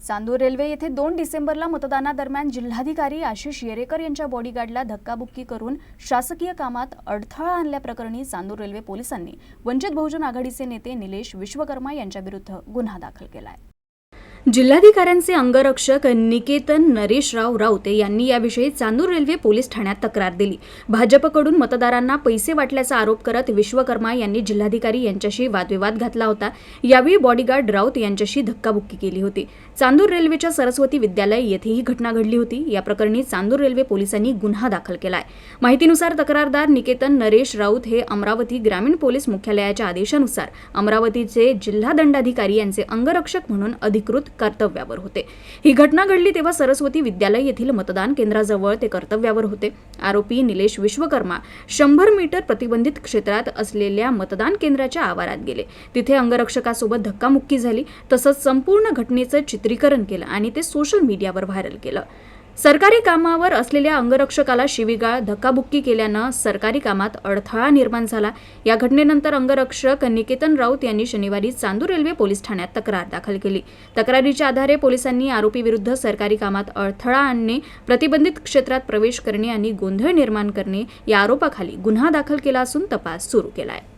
Chandur railway येथे 2 डिसेंबरला मतदानादरम्यान जिल्हाधिकारी आशिष येरेकर यांच्या बॉडीगार्डला धक्काबुक्की करून शासकीय कामात अडथळा आणल्याप्रकरणी चांदूर रेल्वे पोलिसांनी वंचित बहुजन आघाडीचे नेते निलेश विश्वकर्मा यांच्याविरुद्ध गुन्हा दाखल केला आहे। जिल्हाधिकाऱ्यांचे अंगरक्षक निकेतन नरेशराव राऊत यांनी याविषयी चांदूर रेल्वे पोलीस ठाण्यात तक्रार दिली। भाजपकडून मतदारांना पैसे वाटल्याचा आरोप करत विश्वकर्मा यांनी जिल्हाधिकारी यांच्याशी वादविवाद घातला होता। यावेळी बॉडीगार्ड राऊत यांच्याशी धक्काबुक्की केली होती। चांदूर रेल्वेच्या सरस्वती विद्यालय येथे ही घटना घडली होती। या प्रकरणी चांदूर रेल्वे पोलिसांनी गुन्हा दाखल केलाय। माहितीनुसार तक्रारदार निकेतन नरेश राऊत हे अमरावती ग्रामीण पोलीस मुख्यालयाच्या आदेशानुसार अमरावतीचे जिल्हा दंडाधिकारी यांचे अंगरक्षक म्हणून अधिकृत कर्तव्यावर होते। ही घटना घडली तेव्हा सरस्वती विद्यालय येथील मतदान केंद्राजवळ ते कर्तव्यावर होते। आरोपी निलेश विश्वकर्मा 100 मीटर प्रतिबंधित क्षेत्रात असलेल्या मतदान केंद्राच्या आवारात गेले। तिथे अंगरक्षकासोबत धक्कामुक्की झाली। तसंच संपूर्ण घटनेचं चित्रीकरण केलं आणि ते सोशल मीडियावर व्हायरल केलं। सरकारी कामावर असलेल्या अंगरक्षकाला शिवीगाळ धक्काबुक्की केल्यानं सरकारी कामात अडथळा निर्माण झाला। या घटनेनंतर अंगरक्षक निकेतन राऊत यांनी शनिवारी चांदूर रेल्वे पोलीस ठाण्यात तक्रार दाखल केली। तक्रारीच्या आधारे पोलिसांनी आरोपीविरुद्ध सरकारी कामात अडथळा आणणे, प्रतिबंधित क्षेत्रात प्रवेश करणे आणि गोंधळ निर्माण करणे या आरोपाखाली गुन्हा दाखल केला असून तपास सुरू केला आहे।